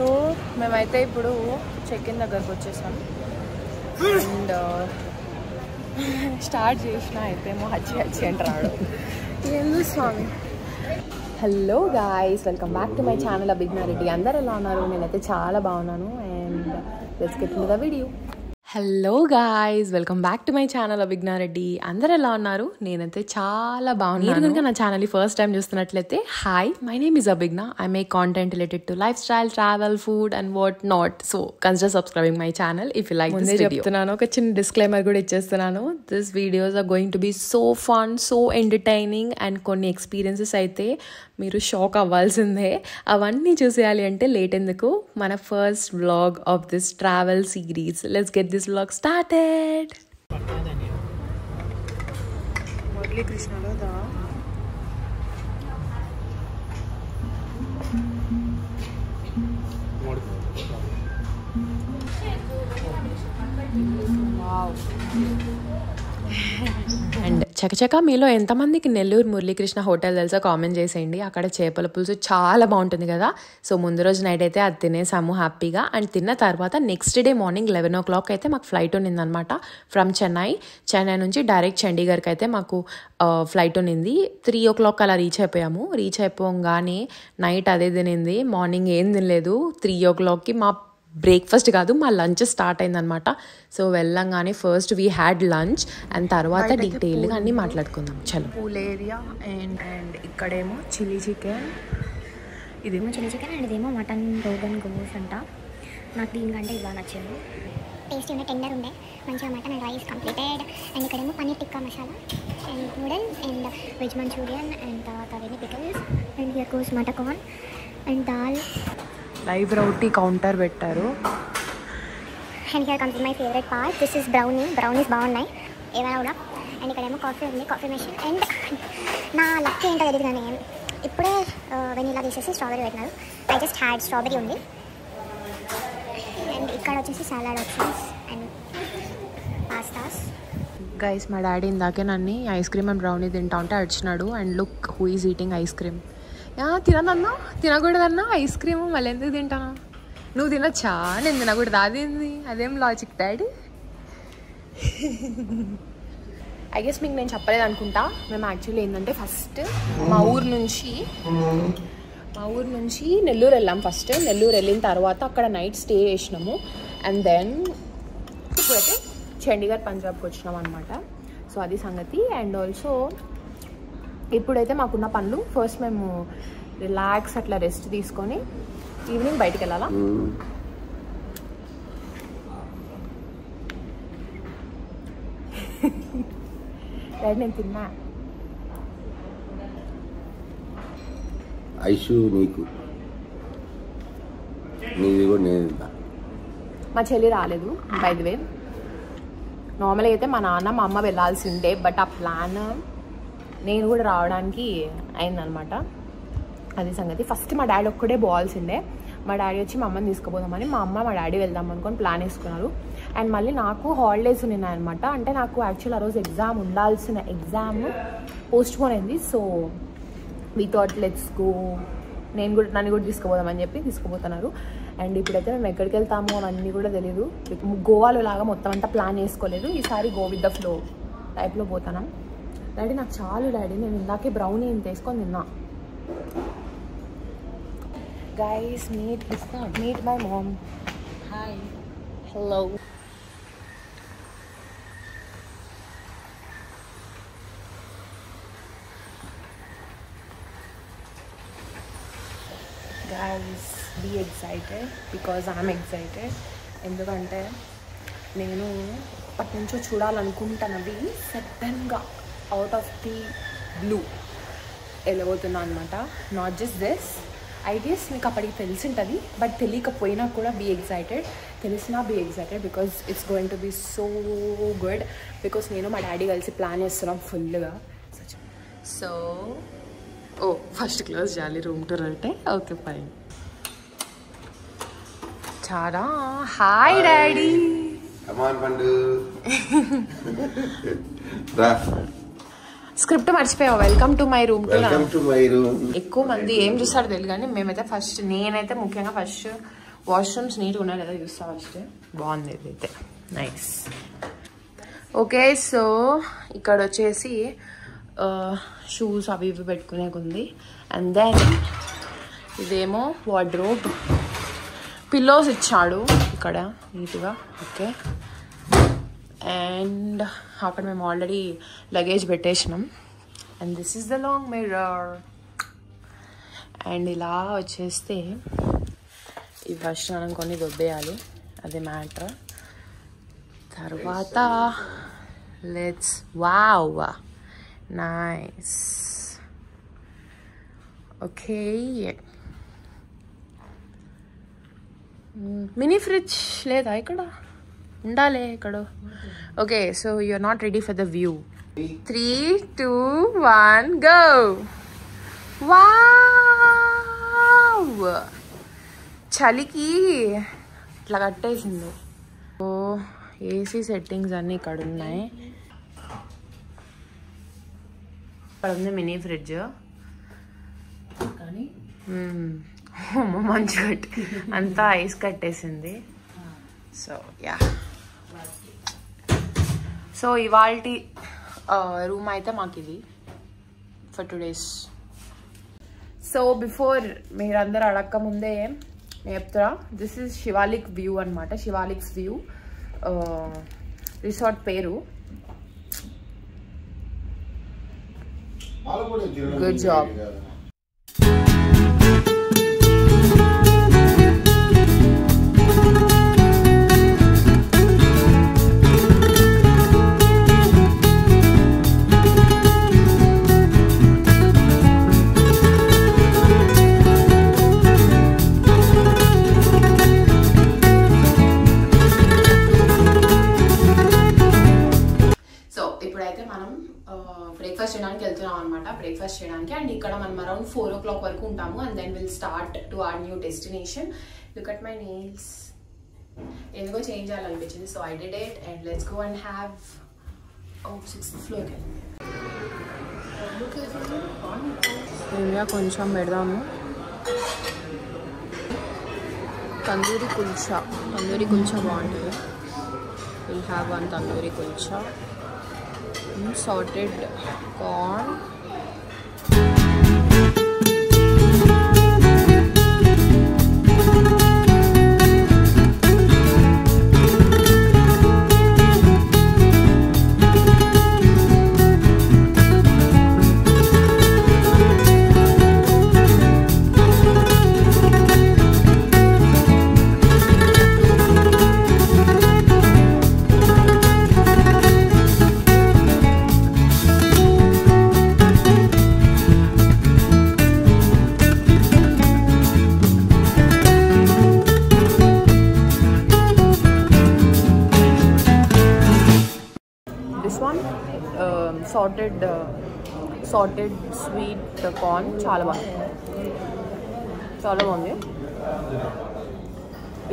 So మేమైతే ఇప్పుడు check in దగ్గరకు వచ్చేసాం అండ్ స్టార్ట్ చేసిన అయితేమో హచ్చి అంటున్నాడు ఏంది స్వామి. Hello guys, welcome back to my channel Abhigna Reddy. అందరు ఎలా ఉన్నారు? నేనైతే చాలా బాగున్నాను and let's get into the video. Hello guys, welcome back to my channel Abhigna Reddy. అందరు ఎలా ఉన్నారు? నేనైతే చాలా బాగున్నాను. మీరు కనుక నా ఛానల్ని ఫస్ట్ టైం చూస్తున్నట్లయితే hi, my name is Abhigna. I make content related to lifestyle, travel, food and what not. So consider subscribing my channel if you like this video. చెప్తున్నాను, ఒక చిన్న డిస్క్లైమర్ కూడా ఇచ్చేస్తున్నాను. This videos are going to be so fun, so entertaining and కొన్ని experiences అయితే మీరు shock అవ్వాల్సిందే. అవన్నీ చూసేయాలి అంటే లేట్ ఎందుకు, మన first vlog of this travel series. Let's get this vlog started. మురళీకృష్ణలో దా అండ్ చకచక మీలో ఎంతమందికి నెల్లూరు మురళీకృష్ణ హోటల్ తెలుసా కామెంట్ చేసేయండి. అక్కడ చేపల పులుసు చాలా బాగుంటుంది కదా. సో ముందు రోజు నైట్ అయితే అది తినేసాము హ్యాపీగా. అండ్ తిన్న తర్వాత నెక్స్ట్ డే మార్నింగ్ 11 o'clock అయితే మాకు ఫ్లైట్ ఉన్నిందనమాట ఫ్రమ్ చెన్నై నుంచి డైరెక్ట్ చండీగఢ్కి అయితే మాకు ఫ్లైట్ ఉన్నింది. 3 o'clock అలా రీచ్ అయిపోయాము. రీచ్ అయిపోగానే నైట్ అదే తినింది, మార్నింగ్ ఏం తినలేదు. 3 o'clockకి మా బ్రేక్ఫాస్ట్ కాదు, మా లంచ్ స్టార్ట్ అయిందనమాట. సో వెళ్ళంగానే first we had lunch and తర్వాత డీటెయిల్గా అన్నీ మాట్లాడుకుందాం. చలో. పూల్ ఏరియా అండ్ ఇక్కడేమో చిల్లీ చికెన్, ఇదేమో చిల్లీ చికెన్ అండ్ ఇదేమో మటన్ రోగన్ గోష్ అంట. నాకు దీనికంటే ఇలా నచ్చింది. టేస్టీ ఉండే, టెండర్ ఉండే, మంచిగా mutton and rice completed. And ఇక్కడేమో paneer tikka masala and noodles and veg manchurian and తర్వాత అవన్నీ పికల్స్ అండ్ హియర్ గోస్ మటకాన్ and dal. Live roti counter పెట్టారు. And here comes my favourite part, this is brownies బాగున్నాయి ఏమైనా కూడా. అండ్ ఇక్కడేమో కాఫీ ఉంది, కాఫీ మెషిన్. అండ్ నా లక్ ఏంటో తెలియదు కానీ ఇప్పుడే వెనీలా తీసేసి స్ట్రాబెరీ పెట్టినారు. ఐ జస్ట్ హ్యాడ్ స్ట్రాబెరీ ఉంది. అండ్ ఇక్కడ వచ్చేసి salad options and pastas. Guys, మా డాడీ ఇందాకే నన్ను ఐస్ క్రీమ్ అండ్ బ్రౌనీ తింటా ఉంటే అడిచినాడు. And look who is eating ice cream. తినదన్నా, తినకూడదన్నా ఐస్ క్రీమ్, మళ్ళీ ఎందుకు తింటాను? నువ్వు తినొచ్చా, నేను తినకూడదు? అదేం లాజిక్ డాడీ? ఐ గెస్ మీకు నేను చెప్పలేదు అనుకుంటా. మేము యాక్చువల్లీ ఏంటంటే ఫస్ట్ మా ఊరు నుంచి నెల్లూరు వెళ్ళాం. ఫస్ట్ నెల్లూరు వెళ్ళిన తర్వాత అక్కడ నైట్ స్టే చేసినాము. అండ్ దెన్ ఇప్పుడైతే చండీగఢ్ పంజాబ్కి వచ్చినాం అనమాట. సో అది సంగతి. అండ్ ఆల్సో ఇప్పుడైతే మాకున్న పనులు, ఫస్ట్ మేము రిలాక్స్ అట్లా రెస్ట్ తీసుకొని ఈవినింగ్ బయటికి వెళ్ళాలా. నేను తిన్నా. ఐషు నీకు నీది కూడా నేను. మా చెల్లి రాలేదు బై ది వే. నార్మల్గా అయితే మా నాన్న మా అమ్మ వెళ్ళాల్సిందే, బట్ ఆ ప్లాన్ నేను కూడా రావడానికి అయిందనమాట. అది సంగతి. ఫస్ట్ మా డాడీ ఒక్కడే పోవాల్సిందే. మా డాడీ వచ్చి మా అమ్మని తీసుకుపోదామని, మా అమ్మ మా డాడీ వెళ్దాం అనుకొని ప్లాన్ వేసుకున్నారు. అండ్ మళ్ళీ నాకు హాలిడేస్ ఉన్నాయన్నమాట. అంటే నాకు యాక్చువల్ ఆ రోజు ఎగ్జామ్ ఉండాల్సిన ఎగ్జామ్ పోస్ట్ పోన్ అయింది. So we thought let's go, నన్ను కూడా తీసుకుపోదామని చెప్పి తీసుకుపోతున్నారు. అండ్ ఇప్పుడైతే మేము ఎక్కడికి వెళ్తాము అవన్నీ కూడా తెలియదు. గోవాలో లాగా మొత్తం అంతా ప్లాన్ చేసుకోలేదు. ఈసారి గో విత్ ద ఫ్లో టైప్లో పోతున్నాం. డాడీ నాకు చాలు డాడీ, నేను ఇందాకే బ్రౌనీ ఇంత వేసుకొని తిన్నా. Guys, meet my mom. Hi, hello. Guys, be excited because I'm excited. ఎందుకంటే నేను అప్పటి నుంచో చూడాలనుకుంటున్నది సడన్గా అవుట్ ఆఫ్ ది బ్లూ వెళ్ళబోతున్నా అనమాట. Not just this, I guess మీకు అప్పటికి తెలిసి ఉంటుంది, బట్ తెలియకపోయినా కూడా బీ ఎక్సైటెడ్. తెలిసినా be excited because it's going to be so good. Because నేను మా డాడీ కలిసి ప్లాన్ చేస్తున్నాం ఫుల్గా. సో ఫస్ట్ క్లోజ్ చేయాలి రూమ్ టూర్ అంటే. Okay fine. చాలా హాయ్ డాడీ. స్క్రిప్ట్ మర్చిపోయావు. Welcome to my room. ఎక్కువ మంది ఏం చూస్తారు తెలియదు కానీ మేమైతే నేనైతే ముఖ్యంగా ఫస్ట్ వాష్రూమ్స్ నీట్గా ఉన్నాయి లేదా చూస్తా ఫస్ట్. బాగుంది ఇదైతే, నైస్. ఓకే, సో ఇక్కడ వచ్చేసి షూస్ అవి ఇవి పెట్టుకునేది ఉంది. అండ్ దెన్ ఇదేమో వార్డ్రోబ్, పిల్లోస్ ఇచ్చాడు ఇక్కడ నీట్గా. ఓకే, అండ్ అక్కడ మేము ఆల్రెడీ లగేజ్ పెట్టేసినాం. And this is the long mirror. And ఇలా వచ్చేస్తే ఈ ఫస్ట్ మనం కొన్ని దొబ్బేయాలి, అది మ్యాటర్. తర్వాత let's wow nice. Okay, mini fridge లేదా ఇక్కడ? ఉండాలి ఇక్కడ. Okay, so you're not ready for the view. 3, 2, 1 go. Wow, చలికి ఇట్లా కట్టేసింది. ఓ, ఏసీ సెట్టింగ్స్ అన్నీ ఇక్కడ ఉన్నాయి. ఇక్కడ ఉంది మినీ ఫ్రిడ్జ్. కానీ మంచి కట్టి అంతా ఐస్ కట్టేసింది. సో యా, సో ఇవాళ రూమ్ అయితే మాకు ఇది ఫర్ 2 days. సో బిఫోర్ మీరందరూ అడక్క ముందే నేను చెప్తా, దిస్ ఈజ్ శివాలిక్ వ్యూ అనమాట. శివాలిక్స్ వ్యూ రిసార్ట్ పేరు. Good job. బ్రేక్ఫాస్ట్ చేయడానికి వెళ్తున్నాం అనమాట. బ్రేక్ఫాస్ట్ చేయడానికి. అండ్ ఇక్కడ మనం అరౌండ్ 4 o'clock వరకు ఉంటాము. And then will start to our new destination. Look at my nails, ఎందుకో చేంజ్ చేయాలనిపించింది. So I did it. And let's go and have 6th floor. ఇంకా కొంచెం పెడదాము. తందూరి కుల్చా బాగుంటుంది. Will have 1 tandoori kulcha. Sorted corn. Sorted sweet corn చాలా బాగుంది.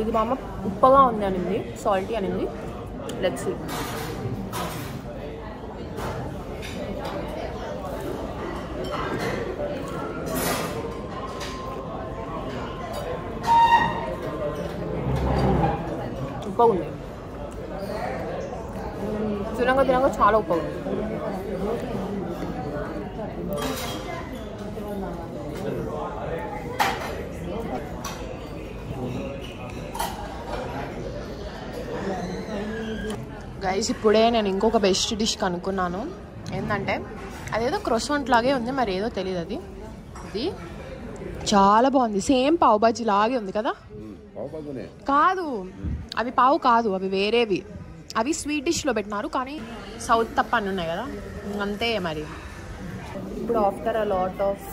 ఇది మా అమ్మ ఉప్పగా ఉంది అనింది, సాల్టీ అనింది. Let's see. ఉప్పగా ఉంది, తినగా చాలా ఉప్పగా ఉంది. గైస్, ఇప్పుడే నేను ఇంకొక బెస్ట్ డిష్ కనుక్కున్నాను. ఏంటంటే అదేదో క్రోసాంట్ లాగే ఉంది, మరి ఏదో తెలియదు. ఇది చాలా బాగుంది. సేమ్ పావ్ బాజీ లాగే ఉంది కదా? కాదు, అవి పావు కాదు, అవి వేరేవి. అవి స్వీట్ డిష్లో పెట్టినారు, కానీ సౌత్ తప్ప అన్నీ ఉన్నాయి కదా, అంతే మరి. ఇప్పుడు after a lot of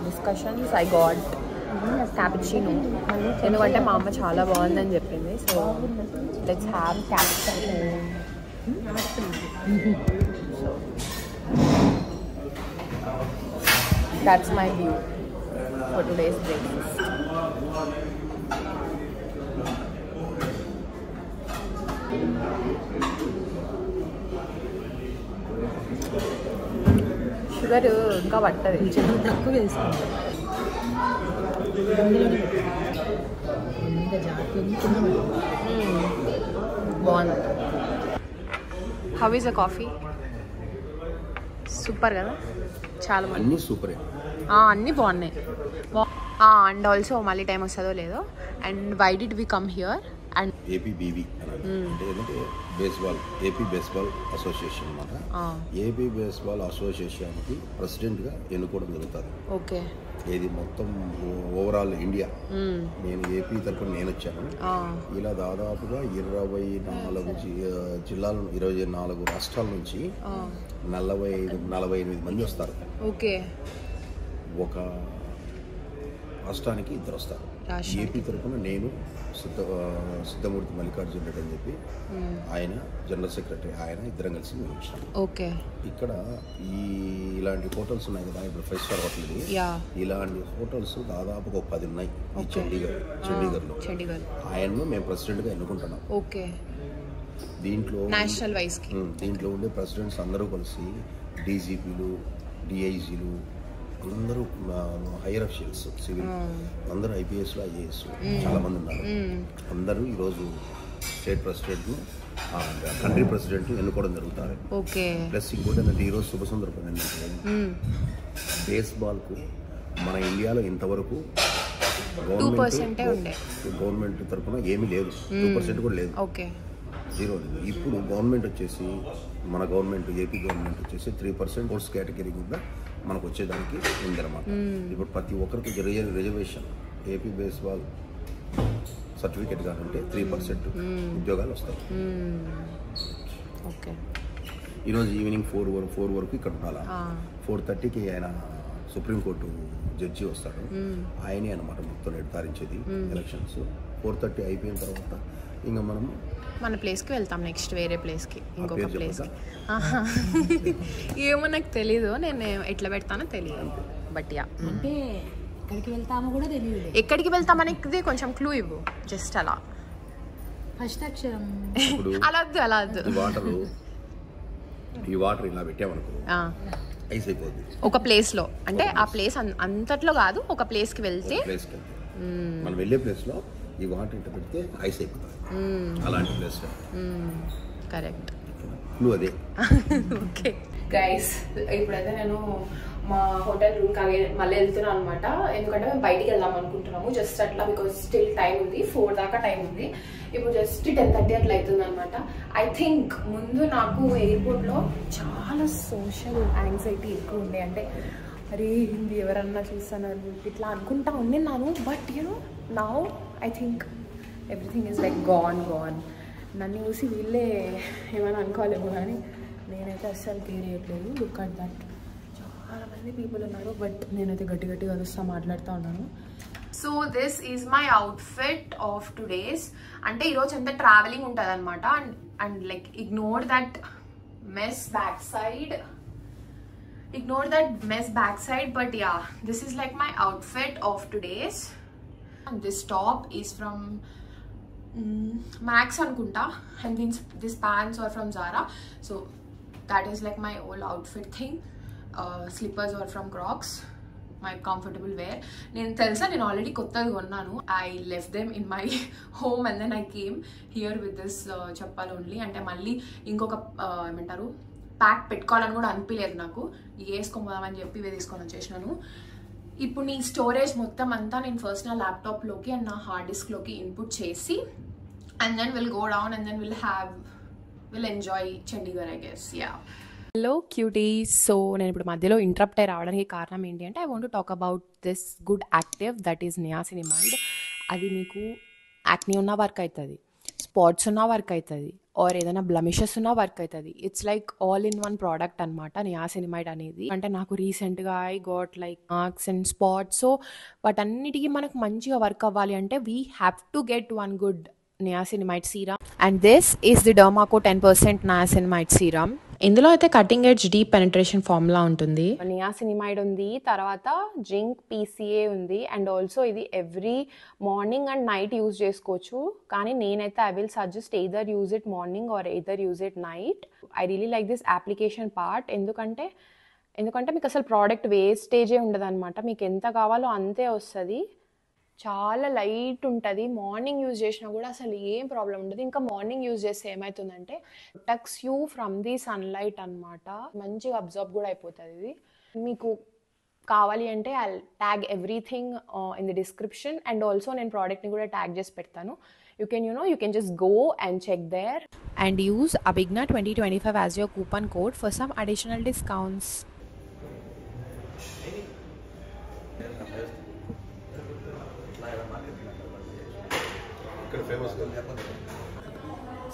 discussions I got cappuccino. ఎందుకంటే మా అమ్మ చాలా బాగుందని చెప్పింది. So let's have cappuccino. So that's my view for today's breakfast. Sugar ఇంకా పట్టదు, తక్కువ వేసుకోండి. బాగుంది. How is a coffee? Super కదా, చాలా అన్నీ సూపరే. అన్నీ బాగున్నాయి. అండ్ ఆల్సో మళ్ళీ టైం వస్తుందో లేదో. And why did we come here? And APBV అంటే ఏంటంటే బేస్బాల్, ఏపీ బేస్బాల్ అసోసియేషన్ అనమాట. ఏపీ బేస్బాల్ అసోసియేషన్కి ప్రెసిడెంట్గా ఎన్నుకోవడం జరుగుతుంది. ఓకే. ఇది మొత్తం ఓవరాల్ ఇండియా. నేను ఏపీ తరఫున నేను వచ్చాను. ఇలా దాదాపుగా 24 జిల్లాలు, 24 రాష్ట్రాల నుంచి 48 మంది వస్తారు. ఓకే. ఒక రాష్ట్రానికి 2 వస్తారు. ఏపీ తరఫున నేను సిద్ధమూర్తి మల్లికార్జున రెడ్డి అని చెప్పి ఆయన జనరల్ సెక్రటరీ, ఆయన ఇద్దరం కలిసి మేము వచ్చాము. ఓకే. ఇక్కడ ఇలాంటి హోటల్స్ ఉన్నాయి కదా, ఇప్పుడు 5 స్టార్ హోటల్ ఇది. ఇలాంటి హోటల్స్ దాదాపు ఒక 10 ఉన్నాయి ఈ చండీగఢ్లో. ఆయన్ను మేము ప్రెసిడెంట్గా ఎన్నుకుంటున్నాం. ఓకే. దీంట్లో నేషనల్ వైస్ దీంట్లో ఉండే ప్రెసిడెంట్స్ అందరూ కలిసి డీజీపీలు, డిఐజీలు, అందరూ హైయర్ అఫీషియల్స్, సివిల్ అందరూ ఐపీఎస్లు, ఐఏఎస్ చాలా మంది ఉన్నారు. అందరూ ఈరోజు స్టేట్ ప్రెసిడెంట్, కంట్రీ ప్రెసిడెంట్ ఎన్నుకోవడం జరుగుతారు. ప్లస్ ఇంకోటి ఏంటంటే ఈరోజు శుభ సందర్భం ఏంటంటే బేస్బాల్కు మన ఇండియాలో ఇంతవరకు గవర్నమెంట్ తరఫున ఏమీ లేదు, 2% కూడా లేదు, 0. ఇప్పుడు గవర్నమెంట్ వచ్చేసి మన గవర్నమెంట్, ఏపీ గవర్నమెంట్ వచ్చేసి 3% స్పోర్ట్స్ కేటగిరీ కూడా మనకు వచ్చేదానికి ఉందన్నమాట. ఇప్పుడు ప్రతి ఒక్కరికి రిజర్వేషన్, ఏపీ బేస్బాల్ సర్టిఫికేట్ కాదంటే 3% ఉద్యోగాలు వస్తాయి. ఓకే. ఈరోజు ఈవినింగ్ 4 వరకు ఇక్కడ ఉండాలా. 4:30కి ఆయన సుప్రీంకోర్టు జడ్జి వస్తాడు. ఆయనే అనమాట మొత్తం నిర్ధారించేది ఎలక్షన్స్. 4:30 అయిపోయిన తర్వాత ఇంకా మనం మన ప్లేస్కి వెళ్తాం, నెక్స్ట్ వేరే ప్లేస్కి, ఇంకొక ప్లేస్కి. ఏమో నాకు తెలీదు, నేను ఎట్లా పెడతానో తెలియదు. బట్ యా, అంటే ఎక్కడికి వెళ్తామో కూడా తెలియదు. ఎక్కడికి వెళ్తామనేది కొంచెం క్లూ ఇవ్వు, జస్ట్ అలా. ఫస్ట్ అక్షరం అలా వద్దు. ఈ వాటర్ ఇలా పెట్టామనుకో ఐస్ అయిపోద్ది ఒక ప్లేస్లో. అంటే ఆ ప్లేస్ అంతట్లో కాదు, ఒక ప్లేస్కి వెళ్తే మనం వెళ్ళే ప్లేస్లో ఈ వాటర్ ఇట్లా పెడితే ఐస్ అయిపోతుంది. అలాంటి ప్లేస్ కరెక్ట్. నువ్వు అదే. ఓకే గైస్, ఇప్పుడైతే నేను మా హోటల్ రూమ్కి మళ్ళీ వెళ్తున్నాను అనమాట. ఎందుకంటే మేము బయటికి వెళ్దాం అనుకుంటున్నాము, జస్ట్ అట్లా, బికాజ్ స్టిల్ టైం ఉంది, 4 దాకా టైం ఉంది. ఇప్పుడు జస్ట్ 10:30 అట్లా అవుతుంది అనమాట. ఐ థింక్ ముందు నాకు ఎయిర్పోర్ట్లో చాలా సోషల్ యాంగ్జైటీ ఎక్కువ ఉండే. అంటే అరే హిందీ ఎవరన్నా చూస్తున్నారు ఇట్లా అనుకుంటా ఉన్నాను. But you know now I think everything is like gone. నన్ను చూసి వీళ్ళే ఏమైనా అనుకోలేము, కానీ నేనైతే అస్సలు కేర్ చేయట్లేదు. లుక్ అట్ దట్, చాలా మంది పీపుల్ ఉన్నారు, బట్ నేనైతే గట్టి కలుస్తా మాట్లాడుతూ ఉన్నాను. So this is my outfit of today's. అంటే ఈరోజు అంతా ట్రావెలింగ్ ఉంటుంది అనమాట. And like ignore that mess back side, but yeah, this is like my outfit of today's. And this top is from Max anukunta, and this pants are from Zara. So that is like my whole outfit thing. Slippers are from Crocs, my comfortable wear. నేను already kottadi konnanu. I left them in my home and then I came here with this chappal only. అంటే మళ్ళీ ఇంకొక ఏమంటారు pack పెట్టుకోవాలని కూడా అనిపించలేదు నాకు. వేసుకోమని చెప్పి ఇవే తీసుకొని వచ్చేసినాను. ఇప్పుడు నీ స్టోరేజ్ మొత్తం అంతా నేను ఫస్ట్ నా ల్యాప్టాప్లోకి అండ్ నా హార్డ్ డిస్క్లోకి ఇన్పుట్ చేసి and then will go down and then will enjoy Chandigarh I guess. Yeah, hello cuties. So నేను ఇప్పుడు మధ్యలో ఇంటరప్ట్ అయ్యి రావడానికి కారణం ఏంటి అంటే I want to talk about this good active that is niacinamide. అది మీకు యాక్ని ఉన్న వర్క్ అవుతుంది, స్పాట్స్ ఉన్న వర్క్ అవుతుంది, ఆర్ ఏదైనా బ్లమిషెస్ ఉన్న వర్క్ అవుతుంది. It's like all in one product అనమాట నియాసినిమైడ్ అనేది. అంటే నాకు రీసెంట్గా I got like marks and spots. So వాటన్నిటికీ మనకు మంచిగా వర్క్ అవ్వాలి అంటే we have to get one good niacinamide serum. And this is the Dermaco 10% niacinamide serum. ఇందులో అయితే cutting edge deep penetration formula ఉంటుంది, నియాసినిమైడ్ ఉంది, తర్వాత జింక్ పీసీఏ ఉంది, అండ్ ఆల్సో ఇది every morning and night use చేసుకోవచ్చు. కానీ నేనైతే I will suggest either use it morning or either use it night. I really like this application part. ఎందుకంటే మీకు అసలు ప్రోడక్ట్ వేస్టేజే ఉండదు అనమాట. మీకు ఎంత కావాలో అంతే వస్తుంది. చాలా లైట్ ఉంటుంది. మార్నింగ్ యూజ్ చేసినా కూడా అసలు ఏం ప్రాబ్లం ఉండదు. ఇంకా మార్నింగ్ యూజ్ చేస్తే ఏమవుతుందంటే protects you from the sunlight అనమాట. మంచిగా అబ్జర్వ్ కూడా అయిపోతుంది ఇది. మీకు కావాలి అంటే I tag everything in the description and also నేను ప్రోడక్ట్ని కూడా ట్యాగ్ చేసి పెడతాను. You can just go and check there and use Abhigna 2025 as your coupon code for some additional discounts.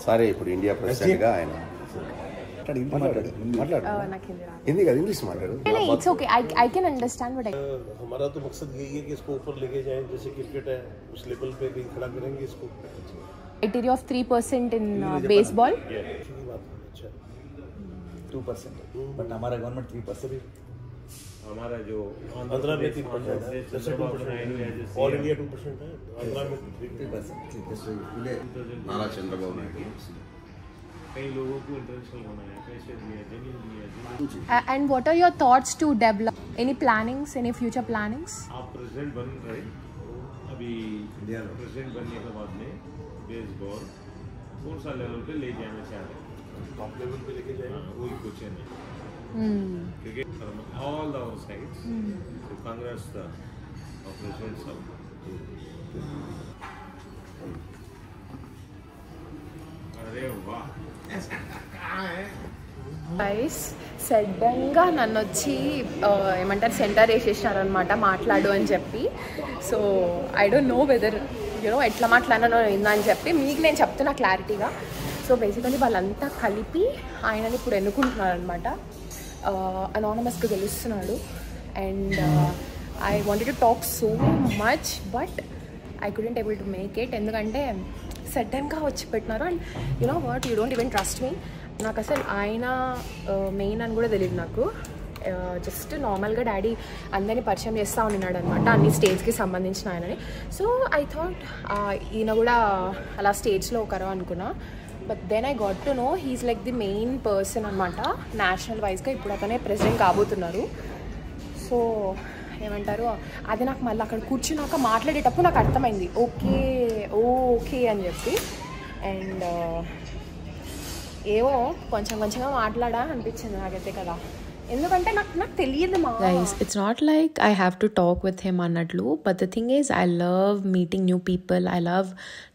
సరే ఇప్పుడు ఇండియా ప్రెసిడెంట్ గా ఆయన हिंदी का English माట్లాడు. It's okay. I can understand what हमारा तो मकसद यही है कि इसको ऊपर लेके जाएं, जैसे क्रिकेट है उस लेवल पे कहीं खड़ा करेंगे इसको. criteria of 3% in baseball. अच्छा 2%, बट हमारा गवर्नमेंट 3% ही. हमारा जो आंध्रा में 3% है, जैसे 2% ऑल इंडिया 2% है, आंध्रा में 3%. नारा चंद्रबाबु नायडू कई लोगों को इंटरनेशनल होना है, पैसे दिए, जमीन दिए. And what are your thoughts to develop? Any plannings? Any future plannings? आप प्रेसिडेंट बन रहे अभी इंडिया प्रेसिडेंट बनने के बाद में बेसबॉल कौन सा लेवल पे ले जाना चाह रहे हैं? टॉप लेवल पे लेके जाएंगे. कोई क्वेश्चन नहीं. Cricket all the our sides Congress the president सब. अरे वाह గైస్ సడన్గా నన్ను వచ్చి ఏమంటారు సెంటర్ వేసేసినారనమాట మాట్లాడు అని చెప్పి. So I don't know whether ఎట్లా మాట్లాడినానో ఏందా అని చెప్పి మీకు నేను చెప్తున్నా క్లారిటీగా. సో బేసికలీ వాళ్ళంతా కలిపి ఆయనని ఇప్పుడు ఎన్నుకుంటున్నారనమాట. అనానమస్గా గెలుస్తున్నాడు. And I wanted to talk so much but I couldn't able to make it. ఎందుకంటే సడన్గా వచ్చి పెట్టినారు. And what you don't even trust me. నాకు అసలు ఆయన మెయిన్ అని కూడా తెలియదు నాకు. జస్ట్ నార్మల్గా డాడీ అందరినీ పరిచయం చేస్తూ ఉన్నాడు అనమాట అన్ని స్టేజ్కి సంబంధించిన ఆయనని. సో ఐ థాట్ ఈయన కూడా అలా స్టేజ్లో ఒకరు అనుకున్నా. But then I got to know he's like the main person అనమాట నేషనల్ వైజ్గా. ఇప్పుడు అతనే ప్రెసిడెంట్ కాబోతున్నారు. సో ఏమంటారు అది నాకు మళ్ళీ అక్కడ కూర్చున్నాక మాట్లాడేటప్పుడు నాకు అర్థమైంది ఓకే అని చెప్పి. అండ్ ఏవో కొంచెంగా మాట్లాడా అనిపించింది నాకైతే కదా. ఎందుకంటే నాకు తెలియదు మా guys, it's not like I have to talk with him annatlu, but the thing is I love meeting new people. I love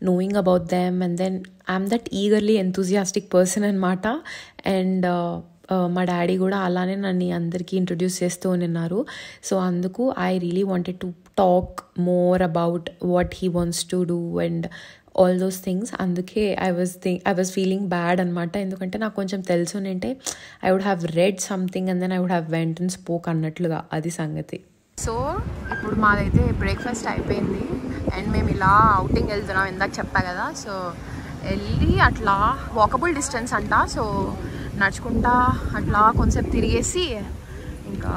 knowing about them, and then I'm that eagerly enthusiastic person anamata. And మా daddy కూడా అలానే నన్ను అందరికీ introduce చేస్తూ ఉన్నారు. So అందుకు I really wanted to talk more about what he wants to do and all those things. అందుకే I was feeling bad అనమాట. ఎందుకంటే నాకు కొంచెం తెలుసు అంటే I would have read something and then I would have went and spoke అన్నట్లుగా అది సంగతి. సో ఇప్పుడు మాదైతే బ్రేక్ఫాస్ట్ అయిపోయింది అండ్ మేము ఇలా అవుటింగ్ వెళ్తున్నాం ఇందాక చెప్పా కదా. సో వెళ్ళి అట్లా వాకబుల్ డిస్టెన్స్ అంట. సో నడుచుకుంటా అట్లా కొంచెం తిరిగేసి ఇంకా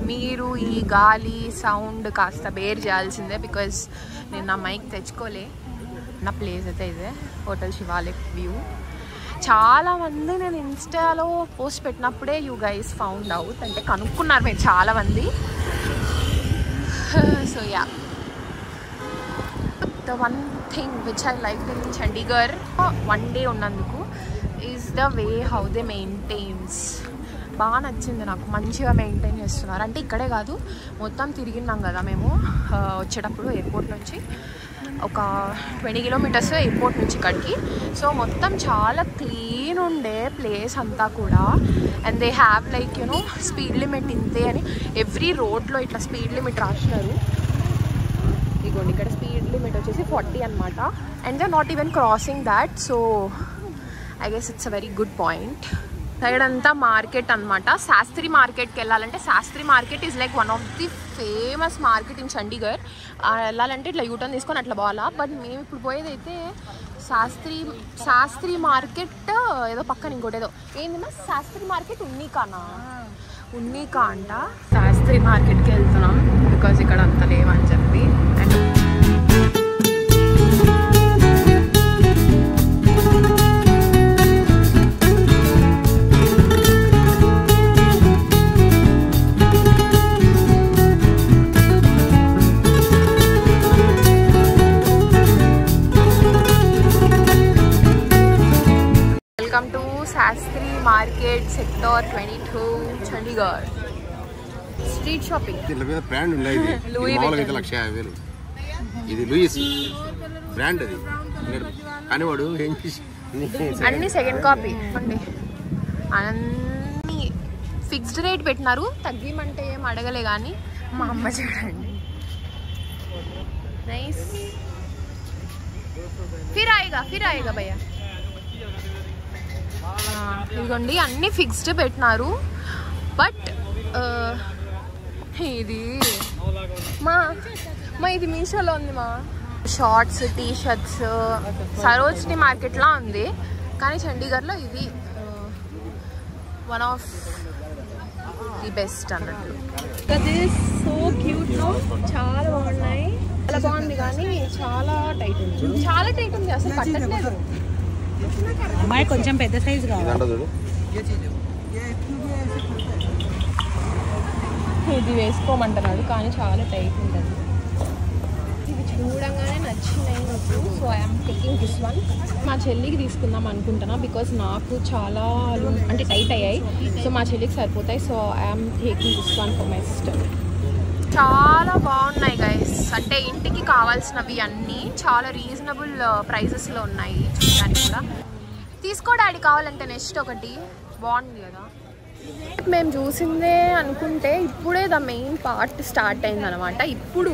మీరు ఈ గాలి సౌండ్ కాస్త బేర్ చేయాల్సిందే. బికాజ్ నేను నా మైక్ తెచ్చుకోలే. నా ప్లేస్ అయితే ఇదే హోటల్ శివాలిక్ వ్యూ. చాలామంది నేను ఇన్స్టాలో పోస్ట్ పెట్టినప్పుడే యూ గైస్ ఫౌండ్ అవుట్, అంటే కనుక్కున్నారు మీరు చాలామంది. So yeah, the one thing which I like in Chandigarh one day ఉన్నందుకు is the way how they maintains. బాగా నచ్చింది నాకు, మంచిగా మెయింటైన్ చేస్తున్నారు. అంటే ఇక్కడే కాదు, మొత్తం తిరిగినాం కదా మేము వచ్చేటప్పుడు ఎయిర్పోర్ట్ నుంచి. ఒక 20 కిలోమీటర్స్ ఎయిర్పోర్ట్ నుంచి ఇక్కడికి. సో మొత్తం చాలా క్లీన్ ఉండే ప్లేస్ అంతా కూడా. And they have like speed limit ఇంతే అని ఎవ్రీ రోడ్లో ఇట్లా స్పీడ్ లిమిట్ రాసినారు. ఇగోండి ఇక్కడ స్పీడ్ లిమిట్ వచ్చేసి 40 అనమాట. And they not even crossing that. So I guess it's a very good point. Side అంతా మార్కెట్ అనమాట. శాస్త్రి మార్కెట్కి వెళ్ళాలంటే Shastri market is like one of the famous market in Chandigarh. వెళ్ళాలంటే ఇట్లా యూటర్న్ తీసుకొని అట్లా పోవాలా. బట్ మేము ఇప్పుడు పోయేదైతే శాస్త్రి మార్కెట్ ఏదో పక్కన ఇంకోటి ఏదో ఏందన్నా శాస్త్రి మార్కెట్ ఉన్నీకా అంట. శాస్త్రి మార్కెట్కి వెళ్తున్నాం బికాజ్ ఇక్కడ అంత లేవని చెప్పి. And gate sector 22 Chandigarh. Street shopping. దీని మీద బ్రాండ్ ఉన్నాయి. లూయి మామూలుగా అయితే 150,000. ఇది లూయిస్ బ్రాండ్ అది. కానీ వాడు ఏం అన్ని సెకండ్ కాపీ అండి. అన్ని ఫిక్స్డ్ రేట్ పెట్టినారు. తగ్గిమంటే ఏం అడగలే కానీ మా అమ్మ చూడండి నైస్. ఫిర్ ఆయేగా భయ్యా. ఇదిగోండి అన్ని ఫిక్స్డ్ పెట్టినారు. బట్ ఇది మా ఇది మీషోలో ఉంది. మా షార్ట్స్ టీ షర్ట్స్ సరోజిని మార్కెట్లా ఉంది, కానీ చండీగఢ్లో ఇది వన్ ఆఫ్ ది బెస్ట్ అన్నట్లు. సో క్యూట్, చాలా బాగున్నాయి. చాలా బాగుంది కానీ చాలా టైట్ ఉంది అసలు పట్టట్లేదు. అమ్మాయి కొంచెం పెద్ద సైజు కావాలి. ఇది వేసుకోమంటున్నాడు కానీ చాలా టైట్ ఉంటుంది. ఇది చూడంగానే నచ్చినాయి నాకు. So I'm taking this one. మా చెల్లికి తీసుకుందాం అనుకుంటున్నా బికాస్ నాకు చాలా అంటే టైట్ అయ్యాయి. సో మా చెల్లికి సరిపోతాయి. So I'm taking this one for my sister. చాలా బాగున్నాయి గైస్. అంటే ఇంటికి కావాల్సినవి అన్నీ చాలా రీజనబుల్ ప్రైజెస్లో ఉన్నాయి. చూడడానికి కూడా తీసుకో డాడీ కావాలంటే. నెక్స్ట్ ఒకటి బాగుంది కదా మేము చూసిందే అనుకుంటే ఇప్పుడే ద మెయిన్ పార్ట్ స్టార్ట్ అయింది అనమాట. ఇప్పుడు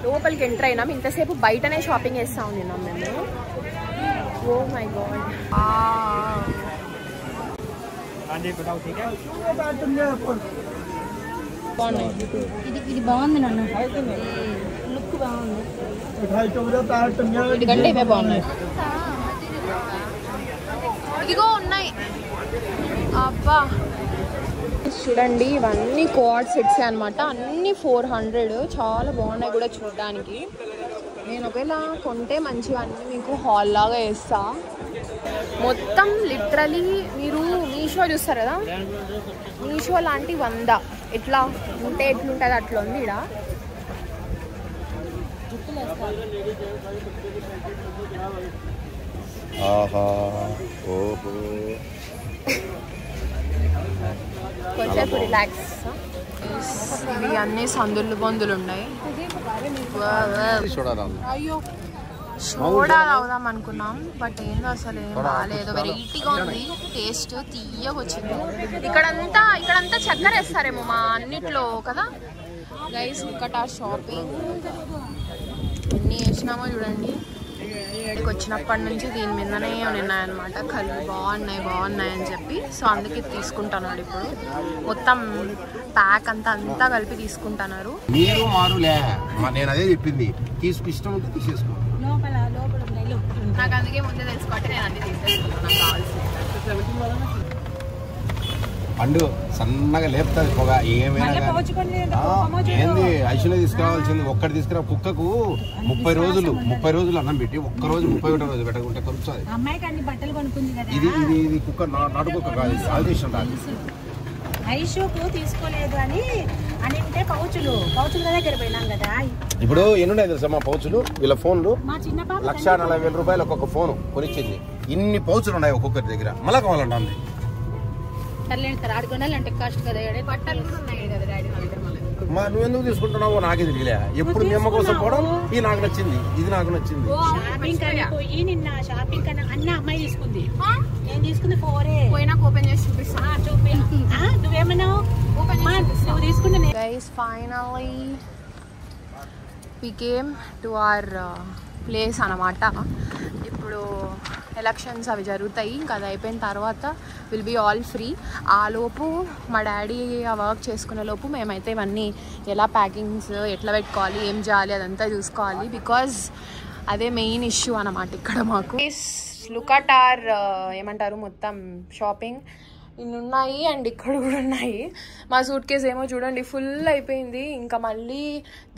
లోపలికి ఎంటర్ అయినాం. ఇంతసేపు బయటనే షాపింగ్ చేస్తూ ఉన్నాం మేము. ఓ మై గాడ్ బాగున్నాయి. ఇది బాగుంది నాన్న, లుక్ బాగుంది. ఇదికంటే ఇవే బాగున్నాయి. ఇదిగో ఉన్నాయి. అబ్బా చూడండి ఇవన్నీ కోఆర్డ్ సెట్స్ అనమాట. అన్నీ 400. చాలా బాగున్నాయి కూడా చూడడానికి. నేను ఒకవేళ కొంటే మంచిగా అన్నీ మీకు హాల్ లాగా వేస్తా. మొత్తం లిటరలీ మీరు మీషో చూస్తారు కదా, మీషో లాంటి 100 ఎట్లా ఉంటే ఎట్లుంటుంది అట్లా ఉంది ఇక్కడ. కొంచెంసేపు రిలాక్స్. ఇవి అన్ని సందులు బొందులు ఉన్నాయి. సోడా తాగుదాం అనుకున్నాం బట్ ఏందో అసలు ఏం బాగాలేదు. వెరైటీగా ఉంది, టేస్ట్ తీయగా వచ్చింది. ఇక్కడంతా చక్కెర వేస్తారేమో మా అన్నిట్లో కదా గైస్. లుక్ ఆ షాపింగ్ ఎన్ని వేసినామో చూడండి. ఇక్కడికి వచ్చినప్పటి నుంచి దీని మీదనే ఉన్నాయన్నమాట. కళ్ళు బాగున్నాయి అని చెప్పి. సో అందుకే తీసుకుంటున్నాడు ఇప్పుడు. మొత్తం ప్యాక్ అంతా కలిపి తీసుకుంటున్నారు. మీరు మారులే, నేను అదే చెప్పింది. ఇష్టం ఉంటే తీసేసుకో. నాకు అందుకే ముందే తెలుసుకోండి నేను అన్ని తీసేసుకుంటాను కావాల్సింది. పండు సన్నగా లేపుతుంది పొగ. ఏమైనా ఏంది ఐశ్వర్య తీసుకురావాల్సింది ఒక్కటి తీసుకురా. కుక్కకు 30 రోజులు అన్నం పెట్టి ఒక్కరోజు 31వ రోజు పెట్టకుంటే కొంచెం ఇది కుక్క నాటు కుక్క కాదు. ఆల్దేశం రాదు. ఐషోకు తీసుకోలేదు అని అంటే పౌచులు దగ్గర పోయినాం కదా. ఇప్పుడు ఎన్నున్నాయి తెలుసా మా పౌచులు? వీళ్ళ ఫోన్లు 1,40,000 రూపాయలు ఒక్కొక్క ఫోన్ కొనిచ్చింది. ఇన్ని పౌచులు ఉన్నాయి ఒక్కొక్కరి దగ్గర. మళ్ళా కావాలంటుంది. నువ్వెందుకు తీసుకుంటున్నావు నాకే తెలియలే. ఎప్పుడు మీ అమ్మ కోసం పోవడం ఇది నాకు నచ్చింది, ఇది నాకు నచ్చింది. నిన్న షాపింగ్ కన్నా అన్న అమ్మాయి తీసుకుంది. నేను తీసుకుంది 4 పోయినా ఓపెన్ చేసి చూపిస్తా. నువ్వేమన్నావు? నువ్వు తీసుకుంటే guys finally we came to our place అన్నమాట. ఇప్పుడు ఎలక్షన్స్ అవి జరుగుతాయి. ఇంకా అది అయిపోయిన తర్వాత విల్ బీ ఆల్ ఫ్రీ. ఆ లోపు మా డాడీ ఆ వర్క్ చేసుకునే లోపు మేమైతే ఇవన్నీ ఎలా ప్యాకింగ్స్ ఎట్లా పెట్టుకోవాలి, ఏం చేయాలి అదంతా చూసుకోవాలి. బికాజ్ అదే మెయిన్ ఇష్యూ అన్నమాట ఇక్కడ మాకు. లుక్ అట్ అవర్ ఏమంటారు మొత్తం షాపింగ్ ఇన్ని ఉన్నాయి అండ్ ఇక్కడ కూడా ఉన్నాయి. మా సూట్ కేస్ ఏమో చూడండి ఫుల్ అయిపోయింది. ఇంకా మళ్ళీ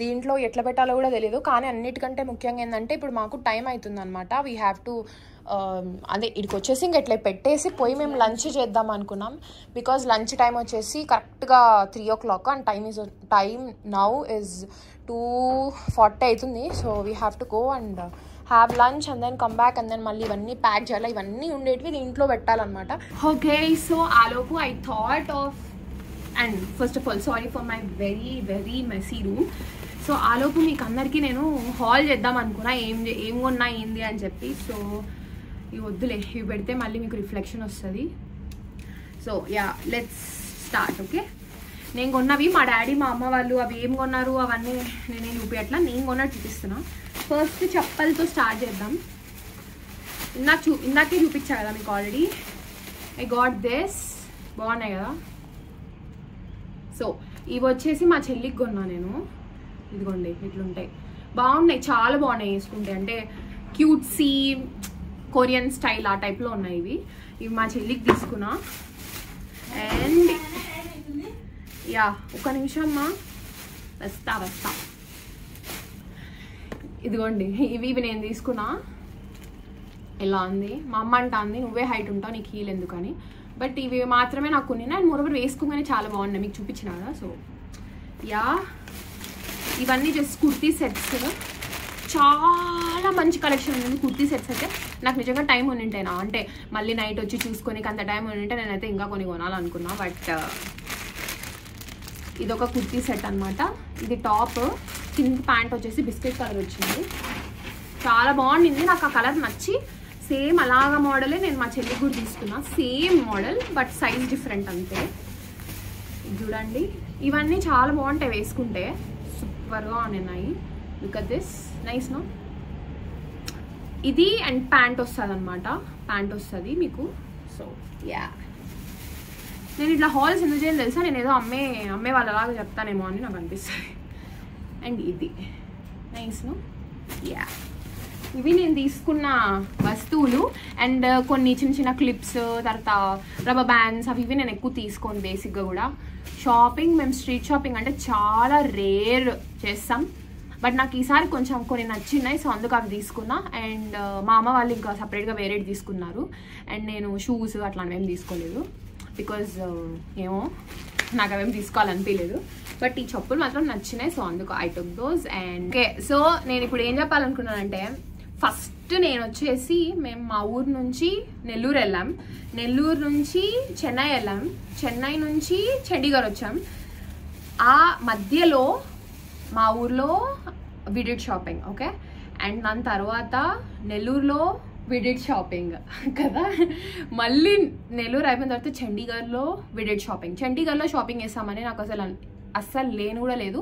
దీంట్లో ఎట్లా పెట్టాలో కూడా తెలియదు. కానీ అన్నిటికంటే ముఖ్యంగా ఏంటంటే ఇప్పుడు మాకు టైం అవుతుంది అనమాట. వీ హ్యావ్ టు అదే ఇక్కడికి వచ్చేసి ఇంక ఇట్లా పెట్టేసి పోయి మేము లంచ్ చేద్దాం అనుకున్నాం. బికాజ్ లంచ్ టైం వచ్చేసి కరెక్ట్గా 3 o'clock and time now is 2:40 అవుతుంది. So we have to go and have lunch and then come back and then మళ్ళీ ఇవన్నీ ప్యాక్ చేయాలి. ఇవన్నీ ఉండేటివి దీంట్లో పెట్టాలన్నమాట. ఓకే, సో ఆలోపు I thought of and first of all sorry for my very very messy room. So ఆలోపు మీకు అందరికీ నేను హాల్ చేద్దాం అనుకున్నా, ఏం కొన్నా ఏంది అని చెప్పి. సో ఇవి వద్దులే, ఇవి పెడితే మళ్ళీ మీకు రిఫ్లెక్షన్ వస్తుంది. So yeah, let's start. Okay, నేను కొన్నవి మా డాడీ మా అమ్మ వాళ్ళు అవి ఏం కొన్నారు అవన్నీ నేనేం చూపించట్లా, నేను కొన్నట్టు చూపిస్తున్నా. ఫస్ట్ చెప్పలతో స్టార్ట్ చేద్దాం. ఇందాకే చూపించా కదా మీకు ఆల్రెడీ. ఐ గాట్ దిస్, బాగున్నాయి కదా. సో ఇవి వచ్చేసి మా చెల్లికి కొన్నా నేను. ఇదిగోండి ఇట్లుంటాయి, బాగున్నాయి, చాలా బాగున్నాయి వేసుకుంటే. అంటే క్యూట్సీ కొరియన్ స్టైల్ ఆ టైప్లో ఉన్నాయి ఇవి. ఇవి మా చెల్లికి తీసుకున్నా. అండ్ యా, ఒక నిమిషం మా వస్తా. ఇదిగోండి ఇవి నేను తీసుకున్నా. ఎలా ఉంది, మా అమ్మ అంటుంది నువ్వే హైట్ ఉంటావు నీకు హీల్ ఎందుకని. బట్ ఇవి మాత్రమే నాకు కొన్ని, అండ్ మోరోవర్ వేసుకోగానే చాలా బాగున్నాయి, మీకు చూపించిన కదా. సో యా, ఇవన్నీ జస్ట్ కుర్తీ సెట్స్. చాలా మంచి కలెక్షన్ ఉంది కుర్తీ సెట్స్ అయితే. నాకు నిజంగా టైం ఉండింటేనా అంటే మళ్ళీ నైట్ వచ్చి చూసుకొని అంత టైం ఉండింటే నేనైతే ఇంకా కొన్ని కొనాలనుకున్నా. బట్ ఇదొక కుర్తీ సెట్ అనమాట. ఇది టాప్, కింద ప్యాంట్ వచ్చేసి బిస్కెట్ కలర్ వచ్చింది, చాలా బాగుండింది. నాకు ఆ కలర్ నచ్చి సేమ్ అలాగా మోడలే నేను మా చెల్లికి కూడా తీసుకున్నా. Same model but size different అంతే. చూడండి ఇవన్నీ చాలా బాగుంటాయి వేసుకుంటే, సూపర్గా ఉన్నాయి. Look at this, nice no. ఇది అండ్ ప్యాంట్ వస్తుంది అనమాట, ప్యాంట్ వస్తుంది మీకు. సో యా, నేను ఇట్లా హాల్స్ ఎందుకు చేయాలి తెలుసా, నేను ఏదో అమ్మే వాళ్ళలాగా చెప్తానేమో అని నాకు అనిపిస్తుంది. అండ్ ఇది నైస్ నో. యా, ఇవి నేను తీసుకున్న వస్తువులు. అండ్ కొన్ని చిన్న క్లిప్స్, తర్వాత రబ్బర్ బ్యాండ్స్, అవి ఇవి నేను ఎక్కువ తీసుకోను బేసిక్గా కూడా. షాపింగ్ మేము స్ట్రీట్ షాపింగ్ అంటే చాలా రేర్ చేస్తాం, బట్ నాకు ఈసారి కొంచెం కొన్ని నచ్చినాయి. సో అందుకు అవి తీసుకున్నా. అండ్ మా అమ్మ వాళ్ళు ఇంకా సపరేట్గా వేరే తీసుకున్నారు. అండ్ నేను షూస్ అట్లాంటివి ఏం తీసుకోలేదు, బికాజ్ ఏమో నాకు అవేం తీసుకోవాలనిపించలేదు. బట్ ఈ చెప్పులు మాత్రం నచ్చినాయి, సో అందుకు I took those. And okay, so నేను ఇప్పుడు ఏం చెప్పాలనుకున్నానంటే, ఫస్ట్ నేను వచ్చేసి మేము మా ఊరు నుంచి నెల్లూరు వెళ్ళాం, నెల్లూరు నుంచి చెన్నై వెళ్ళాం, చెన్నై నుంచి చండీగఢ్ వచ్చాం. ఆ మధ్యలో మా ఊర్లో విడిడ్ షాపింగ్. ఓకే, అండ్ దాని తర్వాత నెల్లూరులో విడిడ్ షాపింగ్ కదా. మళ్ళీ నెల్లూరు అయిపోయిన తర్వాత చండీగఢ్లో విడిడ్ షాపింగ్. చండీగఢ్లో షాపింగ్ చేస్తామని నాకు అస్సలు లేని కూడా లేదు.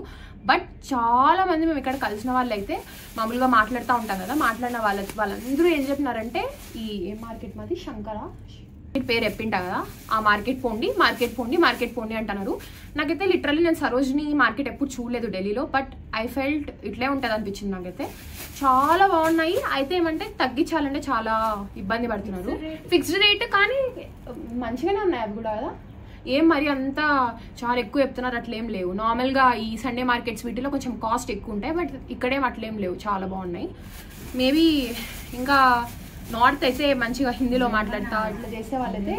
బట్ చాలా మంది మేము ఇక్కడ కలిసిన వాళ్ళు అయితే మామూలుగా మాట్లాడుతూ ఉంటాం కదా, మాట్లాడిన వాళ్ళందరూ ఏం చెప్పినారంటే, ఈ ఏ మార్కెట్ మాది శంకర పేరు చెప్పింటా కదా, ఆ మార్కెట్ పోండి అంటున్నారు. నాకైతే లిటరల్లీ నేను సరోజిని మార్కెట్ ఎప్పుడు చూడలేదు ఢిల్లీలో, బట్ ఐ ఫెల్ట్ ఇట్లే ఉంటుంది అనిపించింది నాకైతే. చాలా బాగున్నాయి. అయితే ఏమంటే తగ్గించాలంటే చాలా ఇబ్బంది పడుతున్నారు. ఫిక్స్డ్ రేట్ కానీ మంచిగానే ఉన్నాయి అవి కూడా కదా, ఏం మరి అంతా చాలా ఎక్కువ చెప్తున్నారు అట్లేం లేవు. నార్మల్గా ఈ సండే మార్కెట్స్ వీటిలో కొంచెం కాస్ట్ ఎక్కువ ఉంటాయి, బట్ ఇక్కడేం అట్లేం లేవు, చాలా బాగున్నాయి. మేబీ ఇంకా నార్త్ అయితే మంచిగా హిందీలో మాట్లాడతా ఇట్లా చేసే వాళ్ళైతే,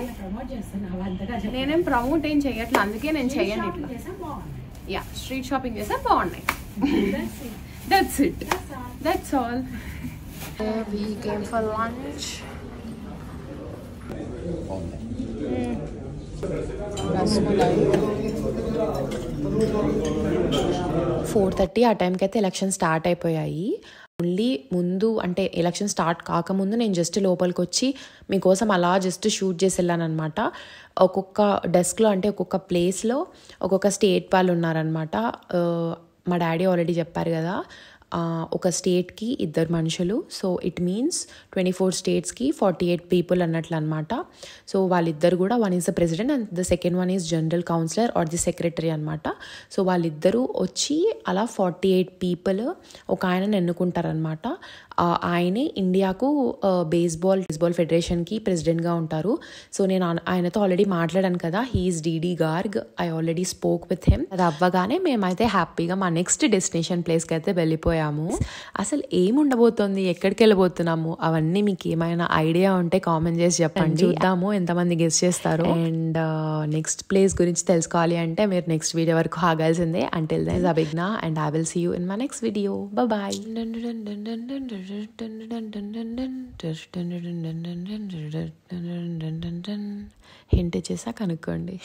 నేనేం ప్రమోట్ ఏం చెయ్యట్లా, అందుకే నేను చెయ్యను ఇట్లా. యా, స్ట్రీట్ షాపింగ్ చేస్తే బాగున్నాయి. That's it, that's all. We came for lunch. Rasmalai 4:30 ఆ టైంకి అయితే ఎలక్షన్ స్టార్ట్ అయిపోయాయి. ఓన్లీ ముందు అంటే ఎలక్షన్ స్టార్ట్ కాకముందు నేను జస్ట్ లోపలికి వచ్చి మీకోసం అలా జస్ట్ షూట్ చేసి వెళ్ళాను అనమాట. ఒక్కొక్క డెస్క్లో అంటే ఒక్కొక్క ప్లేస్లో ఒక్కొక్క స్టేట్ వాళ్ళు ఉన్నారనమాట. మా డాడీ ఆల్రెడీ చెప్పారు కదా, ఒక స్టేట్కి 2 మనుషులు. సో ఇట్ మీన్స్ 24 స్టేట్స్కి 48 పీపుల్ అన్నట్లు అనమాట. సో వాళ్ళిద్దరు కూడా, one is the president and the second one is general councillor or the secretary అనమాట. సో వాళ్ళిద్దరూ వచ్చి అలా 48 పీపుల్ ఒక ఆయనను ఎన్నుకుంటారనమాట. ఆయనే ఇండియాకు బేస్బాల్ ఫెడరేషన్కి ప్రెసిడెంట్గా ఉంటారు. సో నేను ఆయనతో ఆల్రెడీ మాట్లాడాను కదా, he's DD Garg. I already spoke with him. అది అవ్వగానే మేమైతే హ్యాపీగా మా నెక్స్ట్ డెస్టినేషన్ ప్లేస్కి అయితే వెళ్ళిపోయాము. అయిపోయాము. అసలు ఏం ఉండబోతోంది, ఎక్కడికి వెళ్ళబోతున్నాము, అవన్నీ మీకు ఏమైనా ఐడియా ఉంటే కామెంట్ చేసి చెప్పండి. చూద్దాము ఎంతమంది గెస్ చేస్తారు. అండ్ నెక్స్ట్ ప్లేస్ గురించి తెలుసుకోవాలి అంటే మీరు నెక్స్ట్ వీడియో వరకు ఆగాల్సిందే. Until then Abhigya and I will see you in my next video. Bye. Hint చేసా కనుక్కోండి.